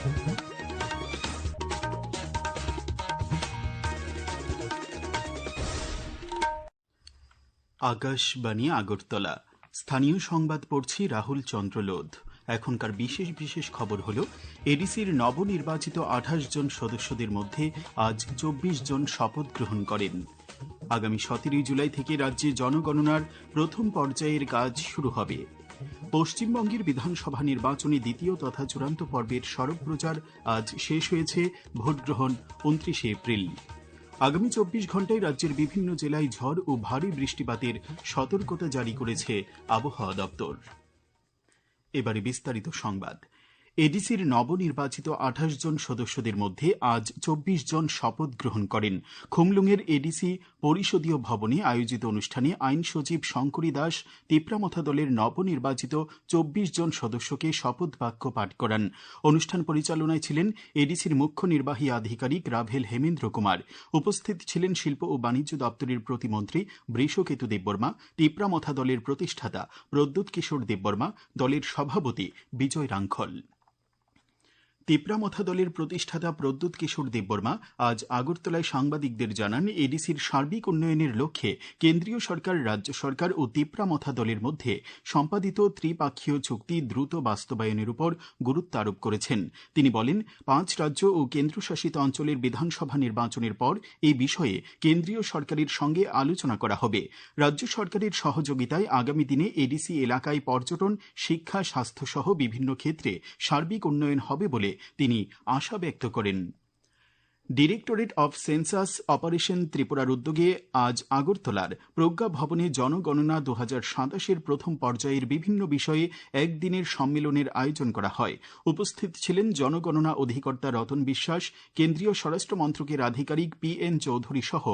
আকাশবাণী আগরতলা। স্থানীয় সংবাদ পড়ছি রাহুল চন্দ্র লোধ। এখনকার বিশেষ বিশেষ খবর হল, এডিসির নবনির্বাচিত ২৮ জন সদস্যদের মধ্যে আজ ২৪ জন শপথ গ্রহণ করেন। আগামী ১৭ জুলাই থেকে রাজ্যে জনগণনার প্রথম পর্যায়ের কাজ শুরু হবে। পশ্চিমবঙ্গের বিধানসভা নির্বাচনে দ্বিতীয় তথা চূড়ান্ত পর্বের সড়ক প্রচার আজ শেষ হয়েছে। ভোটগ্রহণ ২৯ এপ্রিল। আগামী ২৪ ঘণ্টায় রাজ্যের বিভিন্ন জেলায় ঝড় ও ভারী বৃষ্টিপাতের সতর্কতা জারি করেছে আবহাওয়া দপ্তর। এবারে বিস্তারিত সংবাদ। এডিসির নবনির্বাচিত ২৮ জন সদস্যদের মধ্যে আজ ২৪ জন শপথ গ্রহণ করেন। খুমলুঙের এডিসি পরিষদীয় ভবনে আয়োজিত অনুষ্ঠানে আইন সচিব শঙ্করী দাস তিপ্রামথা দলের নবনির্বাচিত ২৪ জন সদস্যকে শপথ বাক্য পাঠ করান। অনুষ্ঠান পরিচালনায় ছিলেন এডিসির মুখ্য নির্বাহী আধিকারিক রাভেল হেমেন্দ্র কুমার। উপস্থিত ছিলেন শিল্প ও বাণিজ্য দপ্তরের প্রতিমন্ত্রী বৃষকেতু দেববর্মা, তিপ্রামথা দলের প্রতিষ্ঠাতা প্রদ্যুৎ কিশোর দেববর্মা, দলের সভাপতি বিজয় রাঙ্খল। তিপ্রামথা দলের প্রতিষ্ঠাতা প্রদ্যুৎ কিশোর দেববর্মা আজ আগরতলায় সাংবাদিকদের জানান, এডিসির সার্বিক উন্নয়নের লক্ষ্যে কেন্দ্রীয় সরকার, রাজ্য সরকার ও তিপ্রামথা দলের মধ্যে সম্পাদিত ত্রিপাক্ষীয় চুক্তি দ্রুত বাস্তবায়নের উপর গুরুত্ব আরোপ করেছেন। তিনি বলেন, ৫ রাজ্য ও কেন্দ্রশাসিত অঞ্চলের বিধানসভা নির্বাচনের পর এই বিষয়ে কেন্দ্রীয় সরকারের সঙ্গে আলোচনা করা হবে। রাজ্য সরকারের সহযোগিতায় আগামী দিনে এডিসি এলাকায় পর্যটন, শিক্ষা, স্বাস্থ্যসহ বিভিন্ন ক্ষেত্রে সার্বিক উন্নয়ন হবে বলে তিনি আশা ব্যক্ত করেন। ডিরেক্টরেট অফ সেন্সাস অপারেশন ত্রিপুরার উদ্যোগে আজ আগরতলার প্রজ্ঞা ভবনে জনগণনা ২০২৭-এর প্রথম পর্যায়ের বিভিন্ন বিষয়ে একদিনের সম্মেলনের আয়োজন করা হয়। উপস্থিত ছিলেন জনগণনা অধিকর্তা রতন বিশ্বাস, কেন্দ্রীয় স্বরাষ্ট্র মন্ত্রকের আধিকারিক PN চৌধুরী সহ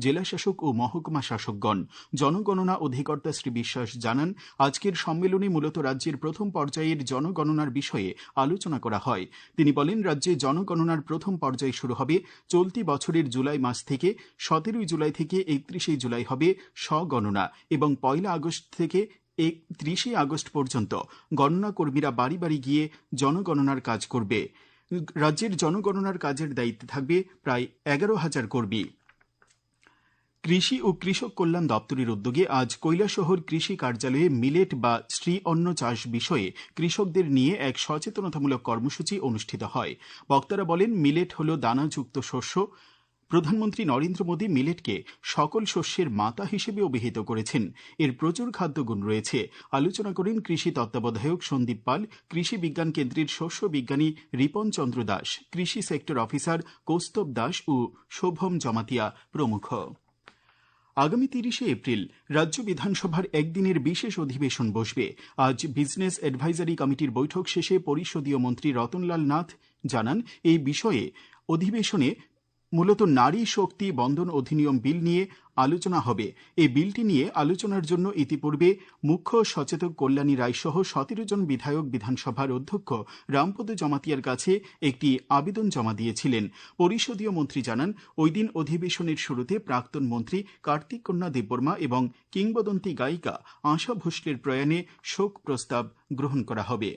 জেলাশাসক ও মহকুমা শাসকগণ। জনগণনা অধিকর্তা শ্রী বিশ্বাস জানান, আজকের সম্মেলনে মূলত রাজ্যের প্রথম পর্যায়ের জনগণনার বিষয়ে আলোচনা করা হয়। তিনি বলেন, রাজ্যে জনগণনার প্রথম পর্যায় শুরু হবে চলতি বছরের জুলাই মাস থেকে। ১৭ জুলাই থেকে ৩১ জুলাই হবে স্বগণনা এবং ১ আগস্ট থেকে ৩০ আগস্ট পর্যন্ত গণনা কর্মীরা বাড়ি বাড়ি গিয়ে জনগণনার কাজ করবে। রাজ্যের জনগণনার কাজের দায়িত্বে থাকবে প্রায় ১১,০০০ কর্মী। কৃষি ও কৃষক কল্যাণ দপ্তরের উদ্যোগে আজ কৈলাসহর কৃষি কার্যালয়ে মিলেট বা শ্রী অন্ন চাষ বিষয়ে কৃষকদের নিয়ে এক সচেতনতামূলক কর্মসূচি অনুষ্ঠিত হয়। বক্তারা বলেন, মিলেট হল দানাযুক্ত শস্য। প্রধানমন্ত্রী নরেন্দ্র মোদী মিলেটকে সকল শস্যের মাতা হিসেবে অভিহিত করেছেন। এর প্রচুর খাদ্যগুণ রয়েছে। আলোচনা করেন কৃষি তত্ত্বাবধায়ক সন্দীপ পাল, কৃষি বিজ্ঞান কেন্দ্রের শস্য বিজ্ঞানী রিপন চন্দ্র দাস, কৃষি সেক্টর অফিসার কৌস্তব দাস ও শোভম জমাতিয়া প্রমুখ। আগামী ৩০ এপ্রিল রাজ্য বিধানসভার একদিনের বিশেষ অধিবেশন বসবে। আজ বিজনেস অ্যাডভাইজারি কমিটির বৈঠক শেষে পরিষদীয় মন্ত্রী রতনলাল নাথ জানান, এই বিষয়ে অধিবেশনে মূলত নারী শক্তি বন্দন অধিনিয়ম বিল নিয়ে আলোচনা হবে। এই বিলটি নিয়ে আলোচনার জন্য ইতিপূর্বে মুখ্য সচেতক কল্যাণী রায় সহ ১৭ জন বিধায়ক বিধানসভার অধ্যক্ষ রামপদ জমাতিয়ার কাছে একটি আবেদন জমা দিয়েছিলেন। পরিষদীয় মন্ত্রী জানান, ওই দিন অধিবেশনের শুরুতে প্রাক্তন মন্ত্রী কার্তিক কন্যা দেববর্মা এবং কিংবদন্তি গায়িকা আশা ভোসলের প্রয়াণে শোক প্রস্তাব গ্রহণ করা হবে।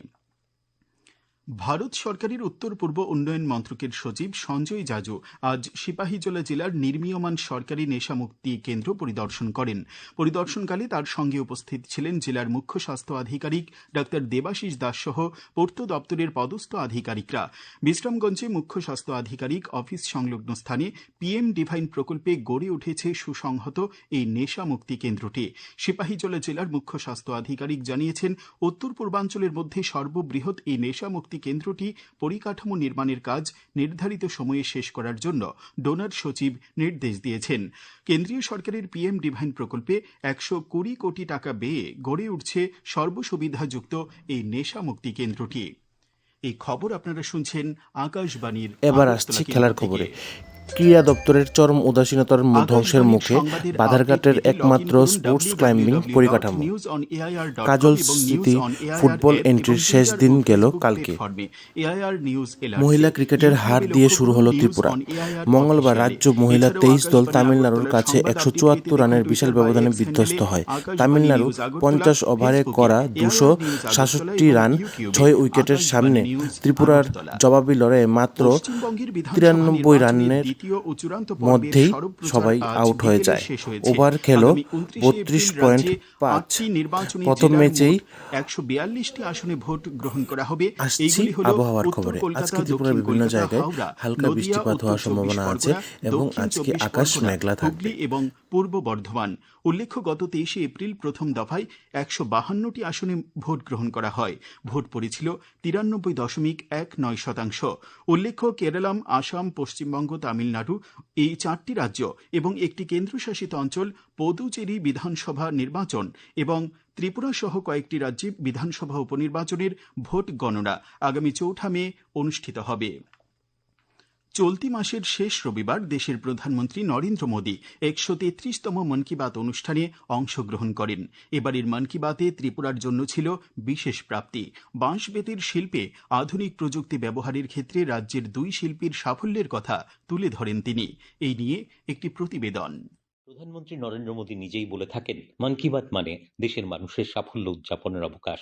ভারত সরকারের উত্তর পূর্ব উন্নয়ন মন্ত্রকের সচিব সঞ্জয় জাজু আজ সিপাহীজলা জেলার নির্মীয়মান সরকারি নেশামুক্তি কেন্দ্র পরিদর্শন করেন। পরিদর্শনকালে তার সঙ্গে উপস্থিত ছিলেন জেলার মুখ্য স্বাস্থ্য আধিকারিক ডাক্তার দেবাশিস দাস সহ পূর্ত দপ্তরের পদস্থ আধিকারিকরা। বিশ্রামগঞ্জে মুখ্য স্বাস্থ্য আধিকারিক অফিস সংলগ্ন স্থানে PM ডিভাইন প্রকল্পে গড়ে উঠেছে সুসংহত এই নেশামুক্তি কেন্দ্রটি। সিপাহীজলা জেলার মুখ্য স্বাস্থ্য আধিকারিক জানিয়েছেন, উত্তর পূর্বাঞ্চলের মধ্যে সর্ববৃহৎ এই নেশামুক্তি কেন্দ্রটি পরিকাঠামো নির্মাণের কাজ নির্ধারিত সময়ে শেষ করার জন্য ডোনার সচিব নির্দেশ দিয়েছেন। কেন্দ্রীয় সরকারের PM ডিভাইন প্রকল্পে ১২০ কোটি টাকা ব্যয়ে গড়ে উঠছে সর্বসুবিধাযুক্ত এই নেশামুক্তি কেন্দ্রটি। এই খবর আপনারা শুনছেন আকাশবাণীর। এবার আসছে খেলার খবরে। ক্রীড়া দপ্তরের চরম উদাসীনতার ধ্বংসের মুখে বাধারঘাটের একমাত্র স্পোর্টস ক্লাইম্বিং পরিকাঠামো। কাজল স্মৃতি ফুটবল এন্ট্রির শেষ দিন গেল কালকে। মহিলা ক্রিকেটের হার দিয়ে শুরু হলো ত্রিপুরা। মঙ্গলবার রাজ্য মহিলা 23 দল তামিলনাড়ুর কাছে 174 রানের বিশাল ব্যবধানে বিধ্বস্ত হয়। তামিলনাড়ু 50 ওভারে করা 267 রান 6 উইকেটের সামনে ত্রিপুরার জবাবি লড়াইয়ে মাত্র 93 রানের মধ্যেই সবাই আউট হয়ে যায়। ওভার খেল 32.5। প্রথম ম্যাচেই 142টি আসনে ভোট গ্রহণ করা হবে। আসছি আবহাওয়ার খবরে। আজকে ত্রিপুরার বিভিন্ন জায়গায় হালকা বৃষ্টিপাত হওয়ার সম্ভাবনা আছে এবং আজকে আকাশ মেঘলা থাকবে এবং পূর্ব বর্ধমান। উল্লেখ্য, গত 23 এপ্রিল প্রথম দফায় 152টি আসনে ভোট গ্রহণ করা হয়। ভোট পড়েছিল 93.19%। উল্লেখ্য, কেরালাম, আসাম, পশ্চিমবঙ্গ, তামিলনাড়ু এই 4টি রাজ্য এবং একটি কেন্দ্রশাসিত অঞ্চল পুদুচেরি বিধানসভা নির্বাচন এবং ত্রিপুরা সহ কয়েকটি রাজ্যে বিধানসভা উপনির্বাচনের ভোট গণনা আগামী 4 মে অনুষ্ঠিত হবে। চলতি মাসের শেষ রবিবার দেশের প্রধানমন্ত্রী নরেন্দ্র মোদী 133তম মন কি বাত অনুষ্ঠানে অংশগ্রহণ করেন। এবারের মন কি বাতে ত্রিপুরার জন্য ছিল বিশেষ প্রাপ্তি। বাঁশ বেতের শিল্পে আধুনিক প্রযুক্তি ব্যবহারের ক্ষেত্রে রাজ্যের 2 শিল্পীর সাফল্যের কথা তুলে ধরেন তিনি। এই নিয়ে একটি প্রতিবেদন। প্রধানমন্ত্রী নরেন্দ্র মোদী নিজেই বলে থাকেন, মন কি বাত মানে দেশের মানুষের সাফল্য উদযাপনের অবকাশ,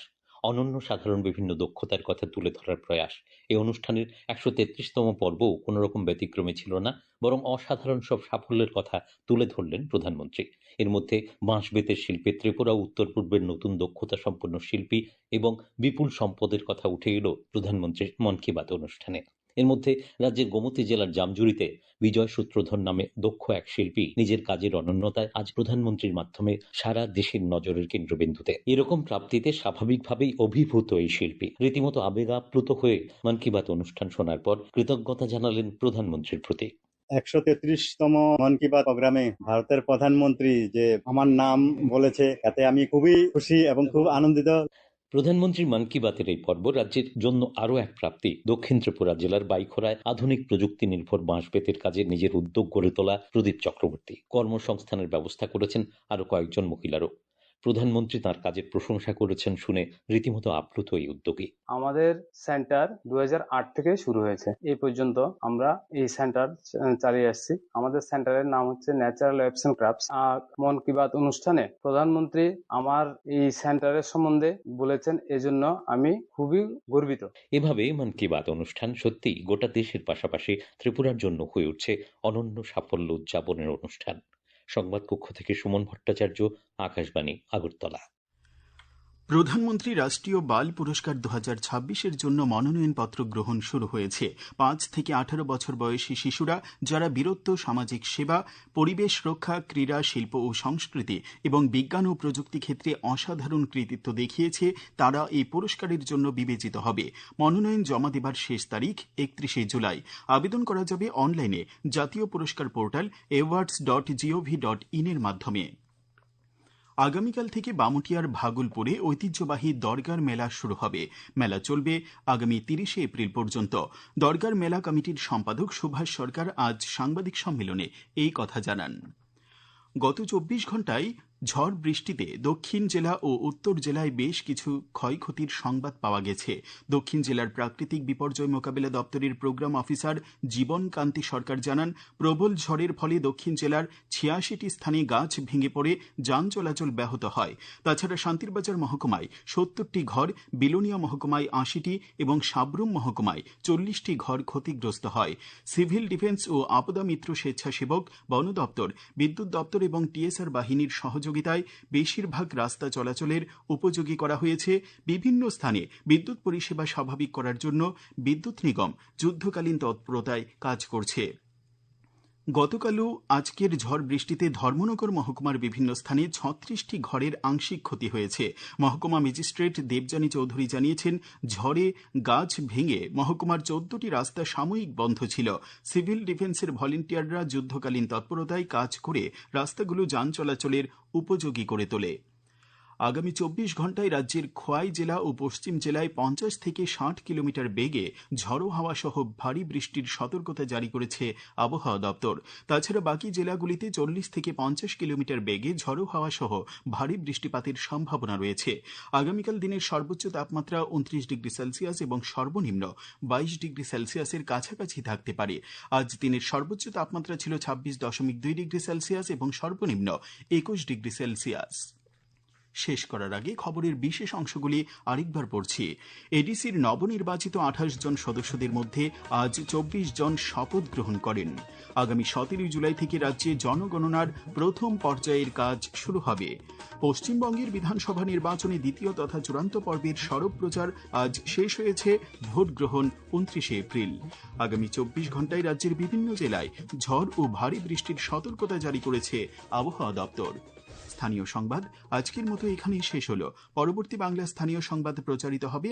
অনন্য সাধারণ বিভিন্ন দক্ষতার কথা তুলে ধরার প্রয়াস। এই অনুষ্ঠানের 133তম পর্বও কোনো রকম ব্যতিক্রমে ছিল না, বরং অসাধারণ সব সাফল্যের কথা তুলে ধরলেন প্রধানমন্ত্রী। এর মধ্যে বাঁশ বেতের শিল্পে ত্রিপুরা উত্তর পূর্বের নতুন দক্ষতা সম্পন্ন শিল্পী এবং বিপুল সম্পদের কথা উঠে এলো প্রধানমন্ত্রীর মন কি বাত অনুষ্ঠানে। এর মধ্যে রাজ্যের গোমতী জেলার জামজুরিতে বিজয় সূত্রধর নামে দক্ষ এক শিল্পী নিজের কাজের অনন্যতায় আজ প্রধানমন্ত্রীর মাধ্যমে সারা দেশের নজরের কেন্দ্রবিন্দুতে। এরকম প্রাপ্তিতে স্বাভাবিকভাবেই অভিভূত এই শিল্পী রীতিমতো আবেগাপ্লুত হয়ে মন কি বাত অনুষ্ঠান শোনার পর কৃতজ্ঞতা জানালেন প্রধানমন্ত্রীর প্রতি। 133তম মন কি বাত প্রোগ্রামে ভারতের প্রধানমন্ত্রী যে আমার নাম বলেছে, এতে আমি খুবই খুশি এবং খুব আনন্দিত। প্রধানমন্ত্রী মন কি বাতের এই পর্ব রাজ্যের জন্য আরও এক প্রাপ্তি। দক্ষিণ ত্রিপুরা জেলার বাইখরায় আধুনিক প্রযুক্তি নির্ভর বাঁশ বেতের কাজে নিজের উদ্যোগ গড়ে তোলা প্রদীপ চক্রবর্তী কর্মসংস্থানের ব্যবস্থা করেছেন আরও কয়েকজন মহিলারও। প্রধানমন্ত্রী তার কাজের প্রশংসা করেছেন শুনে রীতিমতো আপ্লুত এই উদ্যোগী। আমাদের সেন্টার 2008 থেকে শুরু হয়েছে। এই পর্যন্ত আমরা এই সেন্টার চালিয়ে আসছি। আমাদের সেন্টারের নাম হচ্ছে ন্যাচারাল ওয়েবস এন্ড ক্রাফটস। মন কি বাত অনুষ্ঠানে প্রধানমন্ত্রী আমার এই সেন্টারের সম্বন্ধে বলেছেন, এজন্য আমি খুবই গর্বিত। এভাবে মন কি বাত অনুষ্ঠান সত্যি গোটা দেশের পাশাপাশি ত্রিপুরার জন্য হয়ে উঠছে অনন্য সাফল্য উদযাপনের অনুষ্ঠান। সংবাদ কক্ষ থেকে সুমন ভট্টাচার্য, আকাশবাণী, আগরতলা। প্রধানমন্ত্রী রাষ্ট্রীয় বাল পুরস্কার 2026-এর জন্য মনোনয়নপত্র গ্রহণ শুরু হয়েছে। 5 থেকে 18 বছর বয়সী শিশুরা যারা বীরত্ব, সামাজিক সেবা, পরিবেশ রক্ষা, ক্রীড়া, শিল্প ও সংস্কৃতি এবং বিজ্ঞান ও প্রযুক্তি ক্ষেত্রে অসাধারণ কৃতিত্ব দেখিয়েছে তারা এই পুরস্কারের জন্য বিবেচিত হবে। মনোনয়ন জমা দেবার শেষ তারিখ 31শে জুলাই। আবেদন করা যাবে অনলাইনে জাতীয় পুরস্কার পোর্টাল awards.gov.in এর মাধ্যমে। আগামীকাল থেকে বামুটিয়ার ভাগলপুরে ঐতিহ্যবাহী দরগার মেলা শুরু হবে। মেলা চলবে আগামী 30শে এপ্রিল পর্যন্ত। দরগার মেলা কমিটির সম্পাদক সুভাষ সরকার আজ সাংবাদিক সম্মেলনে এই কথা জানান। গত 24 ঘণ্টায় ঝড় বৃষ্টিতে দক্ষিণ জেলা ও উত্তর জেলায় বেশ কিছু ক্ষয়ক্ষতির সংবাদ পাওয়া গেছে। দক্ষিণ জেলার প্রাকৃতিক বিপর্যয় মোকাবিলা দপ্তরের প্রোগ্রাম অফিসার জীবন কান্তি সরকার জানান, প্রবল ঝড়ের ফলে দক্ষিণ জেলার 86টি স্থানে গাছ ভেঙে পড়ে যান চলাচল ব্যাহত হয়। তাছাড়া শান্তিরবাজার মহকুমায় 70টি ঘর, বিলোনিয়া মহকুমায় 80টি এবং সাবরুম মহকুমায় 40টি ঘর ক্ষতিগ্রস্ত হয়। সিভিল ডিফেন্স ও আপদা মিত্র স্বেচ্ছাসেবক, বন দপ্তর, বিদ্যুৎ দপ্তর এবং টিএসআর বাহিনীর সহযোগিতায় বেশিরভাগ রাস্তা চলাচলের উপযোগী করা হয়েছে। বিভিন্ন স্থানে বিদ্যুৎ পরিষেবা স্বাভাবিক করার জন্য বিদ্যুৎ নিগম যুদ্ধকালীন তৎপরতায় কাজ করছে। গতকালও আজকের ঝড় বৃষ্টিতে ধর্মনগর মহকুমার বিভিন্ন স্থানে 36টি ঘরের আংশিক ক্ষতি হয়েছে। মহকুমা ম্যাজিস্ট্রেট দেবযানী চৌধুরী জানিয়েছেন, ঝড়ে গাছ ভেঙে মহকুমার 14টি রাস্তা সাময়িক বন্ধ ছিল। সিভিল ডিফেন্সের ভলেন্টিয়াররা যুদ্ধকালীন তৎপরতায় কাজ করে রাস্তাগুলো যান চলাচলের উপযোগী করে তোলে। আগামী 24 ঘন্টায় রাজ্যের খোয়াই জেলা ও পশ্চিম জেলায় 50 থেকে 60 কিলোমিটার বেগে ঝড়ো হাওয়া সহ ভারী বৃষ্টির সতর্কতা জারি করেছে আবহাওয়া দপ্তর। তাছাড়া বাকি জেলাগুলিতে 40 থেকে 50 কিলোমিটার বেগে ঝড়ো হাওয়া সহ ভারী বৃষ্টিপাতের সম্ভাবনা রয়েছে। আগামীকাল দিনের সর্বোচ্চ তাপমাত্রা 29 ডিগ্রি সেলসিয়াস এবং সর্বনিম্ন 22 ডিগ্রি সেলসিয়াসের কাছাকাছি থাকতে পারে। আজ দিনের সর্বোচ্চ তাপমাত্রা ছিল 26.2 ডিগ্রি সেলসিয়াস এবং সর্বনিম্ন 21 ডিগ্রি সেলসিয়াস। শেষ করার আগে খবরের বিশেষ অংশগুলি আরেকবার পড়ছি। এডিসির নবনির্বাচিত 28 জন সদস্যদের মধ্যে আজ 24 জন শপথ গ্রহণ করেন। আগামী 17 জুলাই থেকে রাজ্যে জনগণনার প্রথম পর্যায়ের কাজ শুরু হবে। পশ্চিমবঙ্গের বিধানসভা নির্বাচনে দ্বিতীয় তথা চূড়ান্ত পর্বের সরব প্রচার আজ শেষ হয়েছে। ভোট গ্রহণ 29 এপ্রিল। আগামী 24 ঘন্টায় রাজ্যের বিভিন্ন জেলায় ঝড় ও ভারী বৃষ্টির সতর্কতা জারি করেছে আবহাওয়া দপ্তর। স্থানীয় সংবাদ আজকের মতো এখানেই শেষ হলো। পরবর্তী বাংলা স্থানীয় সংবাদ প্রচারিত হবে